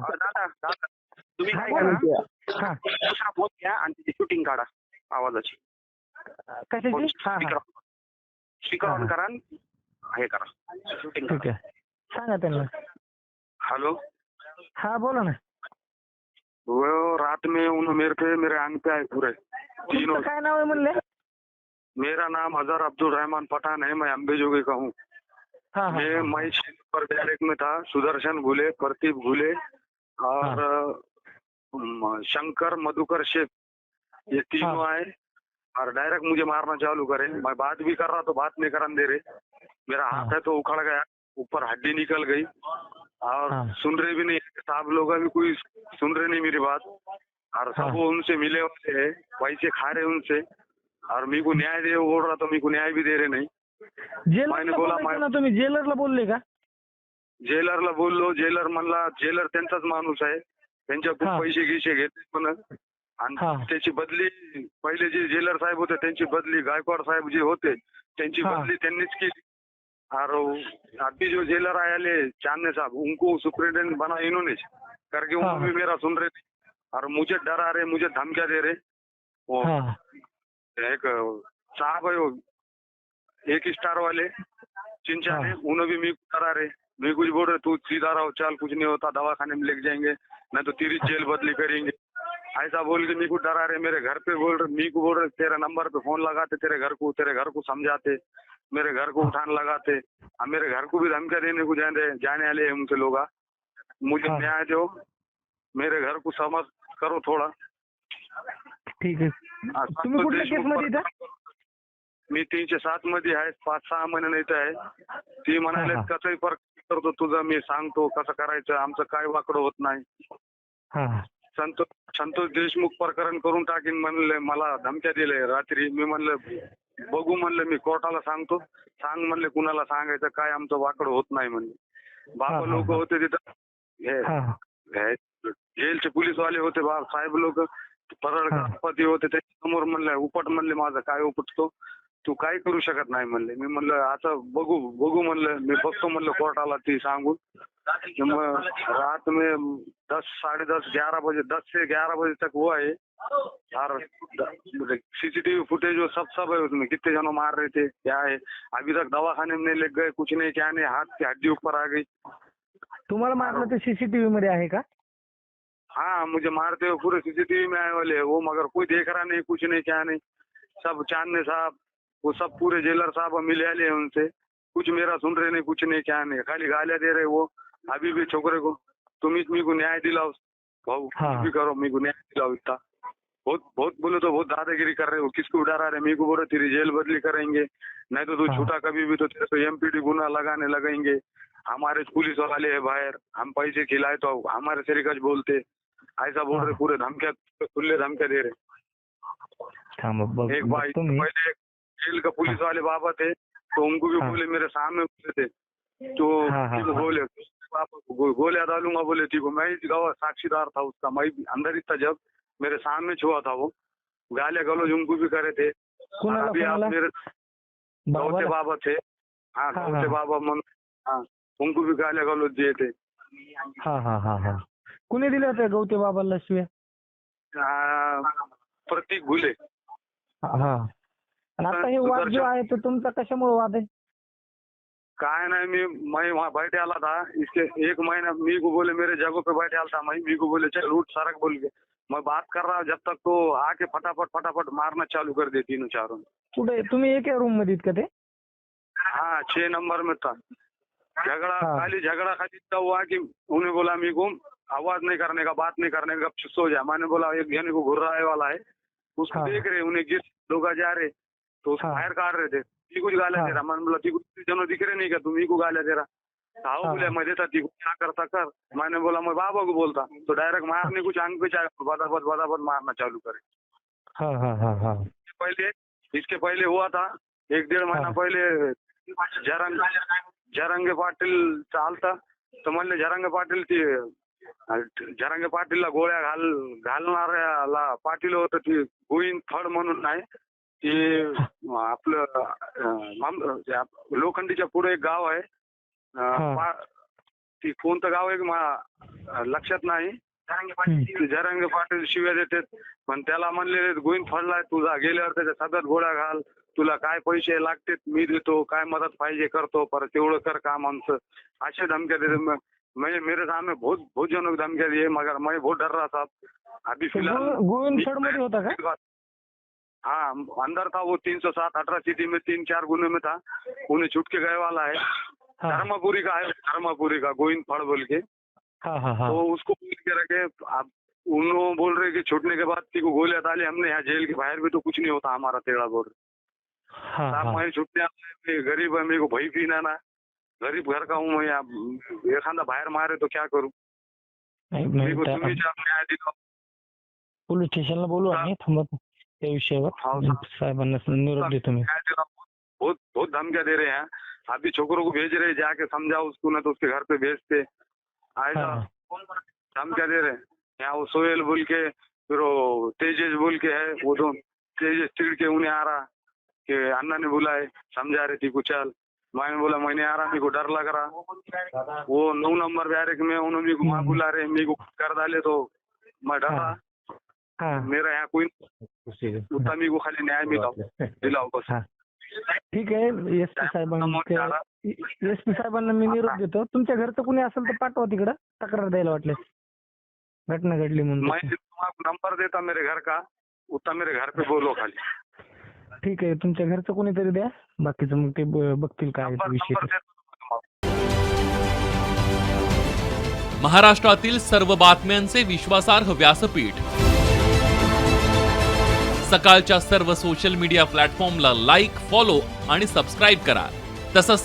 दादा दादा तुम्ही हा, काय बोला करा, ना. हा दुसरा फोन घ्या आणि त्याची शूटिंग काढा आवाजाची. कशाची? हा स्पीकर हा स्पीकर हा, ऑन हा. करा आणि हे करा, शूटिंग ठीक करा. आहे, सांगा त्यांना. हेलो, हा बोला ना. वो रात में उन्होंने मेरे पे मेरे अंग पे आए पूरे तीनों. तुमचं काय नाव आहे म्हणले? मेरा नाम अजहर अब्दुल रहमान पठान है, मैं अम्बेजोगी का हूँ. हा हा मैं पर डायरेक्ट में था. सुदर्शन घुले, प्रदीप घुले और शंकर मधुकर शेख, ये तीनों आए और डायरेक्ट मुझे मारना चालू करे. मैं बात भी कर रहा तो बात नहीं करने दे रहे. मेरा हाथ है तो उखड़ गया, ऊपर हड्डी निकल गई और सुन रहे भी नहीं. साहब लोग अभी कोई सुन रहे नहीं मेरी बात और सब वो उनसे मिले हुए हैं, पैसे खा रहे उनसे और मेरे को न्याय दे बोल रहा तो मेरे को न्याय भी दे रहे नहीं. जेलरला बोलायचं ना तुम्ही, जेलरला बोलले का? जेलरला बोललो, जेलर म्हणला जेलर त्यांचाच माणूस आहे, त्यांच्या खूप पैसे गिसे घेतले पण आणि त्याची बदली पहिले जे जेलर साहेब होते त्यांची बदली, गायकवाड साहेब जे होते त्यांची बदली त्यांनीच केली. और अभी जो जेलर आए चांदने साहब, उनको सुप्रिंटेंडेंट बना इन्होंने, करके वो भी मेरा सुन रहे थे और मुझे डरा रहे, मुझे धमकियां दे रहे. वो एक साहब है, वो एक स्टार वाले चिंचाने, उन्हें भी मैं डरा रहे. मैं कुछ बोल रहे, तू सीधा रहो, चल कुछ नहीं होता, दवाखाने में लेके जाएंगे नहीं तो तेरी जेल बदली करेंगे, ऐसा बोल के मेरे को डरा रहे. मेरे घर पे बोल रहे, मी को बोल रहे तेरे नंबर पे फोन लगाते, तेरे घर को समझाते, मेरे घर को उठाने लगाते, मेरे घर को भी धमकियां देने को जाने वाले हैं उनसे लोग. मुझे न्याय दो, मेरे घर को समझ करो थोड़ा. ठीक आहे. तुम्ही कुठल्या केसमध्ये इथं? मी 307 मध्ये आहे, 5-6 महिने नाही तर आहे. ती म्हणाले कसंही फरक करतो तुझा, मी सांगतो कसं करायचं, आमचं काय वाकडं होत नाही. संतोष देशमुख प्रकरण करून टाकीन म्हणले, मला धमक्या दिले रात्री. मी म्हणलं बघू, म्हणलं मी कोर्टाला सांगतो. सांग म्हणले, कुणाला सांगायचं काय, आमचं वाकडं होत नाही म्हणले. बाबा लोक होते तिथं, जेलचे पोलीसवाले होते, साहेब लोक, परळपती होते, त्याच्यासमोर म्हणलं उपट, म्हणले माझं काय उपटतो, तू काय करू शकत नाही म्हणले. मी म्हणलं आता बघू म्हणलं, मी बघतो म्हणलं कोर्टाला ती सांगून. मग रात में 10, साढ़े 10, 11 बजे, 10 से 11 बजे तक हुआ है और सीसीटीवी फुटेज वो सब है उसमें, कितने जनों मार रहे थे क्या है. अभी तक दवाखाने में नहीं ले गए, कुछ नहीं, क्या नहीं, हाथ की हड्डी ऊपर आ गई. तुम्हाला मारलं ते सीसीटीव्ही मध्ये आहे का? हाँ, मुझे मारते हुए पूरे सीसीटीवी में आए वाले वो, मगर कोई देख रहा नहीं, कुछ नहीं, क्या नहीं. सब चांदने साहब, वो सब पूरे जेलर साहब मिले आले हैं उनसे, कुछ मेरा सुन रहे नहीं, कुछ नहीं, क्या नहीं, खाली गालियां दे रहे वो. अभी भी छोकरे को तुम मेरे को न्याय दिलाओ भाऊ, भी करो, मेरे को न्याय दिलाओ. इतना बहुत बोले तो बहुत दादागिरी कर रहे हो, किसको डरा रहे. मेरे को बोले तेरी जेल बदली करेंगे, नहीं तो तू छूटा कभी भी तो तेरे को एमपीडी गुना लगाने लगेंगे. हमारे पुलिस वाले है बाहर, हम पैसे खिलाए तो हमारे तरीका बोलते, ऐसा बोल रहे. पूरे धमकियां, खुले धमकियां दे रहे. एक भाई पहले जेल का पुलिस वाले बाबा थे, तो उनको भी बोले, मेरे सामने बोले थे, तो बोले गोलियां डालूंगा बोले थी को. मैं गवाह साक्षीदार था उसका, मैं अंदर ही था जब मेरे सामने छुआ था वो. गालियां गलौज उनको भी करे थे. अभी आप मेरे गौते बाबा थे, हाँ गौते बाबा, उनको भी गालियां गलौज दिए थे. कुणी दिले होते गौते बाबाला शिव्या? प्रतीक घुले. आता हे वाद जो आहे तो तुमचा कशामुळे वाद आहे? काय नहीं, मैं वहाँ बैठे आला था, इसके 1 महीना मी को बोले, मेरे जगह पे बैठे आला था, मी को बोले चल उठ सरक बोल के. मैं बात कर रहा जब तक तो आके फटाफट मारना चालू कर दे, तीनों चारों. कुठे तुम्ही एका रूम मध्ये का ते? हाँ, 6 नंबर में था. झगड़ा खाली तब हुआ कि उन्हें बोला मी को आवाज नहीं करने का, बात नहीं करने का, चुप सो जा. मैंने बोला एक जने को घुर्राए वाला है, उसको देख रहे, उन्हें गिर लोग जा रहे तो उसको बाहर काट रहे थे. ती कुछ गालियां दे रहा. मैंने बोला ती कुछ जनों दिख रहे नहीं क्या, तुम ही को गालियां दे रहा. साहब बोले मैं देता, ती को क्या करता कर. मैंने बोला मैं बाबा को बोलता, तो डायरेक्ट मारने कुछ आंख पे चाहे बदाबद मारना चालू करे. पहले इसके पहले हुआ था 1-1.5 महीना पहले, जरंगे पाटील चालता, तर म्हणले जरंगे पाटील ती जरंगे पाटीलला गोळ्या घालणाऱ्याला पाटील होतं, ती गोविंद फड म्हणून नाही, ती आपलं लोखंडीच्या पुढे एक गाव आहे, ती कोणतं गाव आहे मला लक्षात नाही. ते जरांगे पाटील शिव्या देतात, पण त्याला म्हणले गोविंद फडलाय तुझा, गेल्यावर त्याच्या सगळ्यात गोळ्या घाल, तुला काय पैसे लागतात मी देतो, काय मदत पाहिजे करतो, परत तेवढं कर काम आमचं, अशा धमक्या देतात. मैं मेरे सामने बहुत जनों की धमकियां दी है, मगर मैं बहुत डर रहा था. अभी फिलहाल गोविंद फड मध्ये होता का? हाँ अंदर था वो 307 अट्रॉसिटी में 3-4 गुने में था, उन्हें छूट के गए वाला है. धर्मपुरी का है, धर्मपुरी का गोविंद फड़ बोल के. तो उसको बोल के रखे. अब उन लोग बोल रहे कि छूटने के बाद को गोलियां डाली हमने, यहाँ जेल के बाहर भी तो कुछ नहीं होता हमारा, तेड़ा बोल रहे. मैं छूटने आया, गरीब है, मेरे को भई पीना ना, गरीब घर का हूँ मैं, एखादा बाहर मारे तो क्या करूँ. मेरे को तुम्ही न्याय दिला. पोलीस स्टेशनला बोलू आम्ही, थांबा त्या विषयावर साहेबांना निरोप देतो मी. बहुत धमकियां दे रहे हैं. अभी छोकरों को भेज रहे, जाके समझाओ उसको, ना तो उसके घर पे भेजते. ऐसा धमकियां दे रहे हैं. यहाँ वो सोहेल बोल के, फिर वो तेजेश बोल के है, वो दो तेजेश चिड़ के उन्हें आ रहा कि अन्ना ने बुलाए, समझा रही थी कुछ चल. मैंने बोला मैं नहीं आ रहा, मेरे को डर लग रहा. वो 9 नंबर बैरक में उन्होंने मेरे को वहाँ बुला रहे, मेरे को कर डाले तो मैं डर रहा. मेरा यहाँ कोई उतना, मेरे को खाली न्याय दिलाओ बस. ठीक आहे. एसपी साहेबांना मी निरोप देतो. तुमच्या घरचं कुणी असेल तर पाठवा तिकडं तक्रार द्यायला वाटल्यास, घटना घडली म्हणून. मैं तुम्हारा नंबर देता मेरे घर का, उतना मेरे घर पे बोलो खाली. ठीक आहे. तुमच्या घरचं कोणीतरी द्या, बाकीचं मग ते बघतील काय विषय. महाराष्ट्रातील सर्व बातम्यांचे विश्वासार्ह व्यासपीठ. सकाळच्या सर्व सोशल मीडिया प्लॅटफॉर्मला लाईक, फॉलो आणि सबस्क्राईब करा. तसंच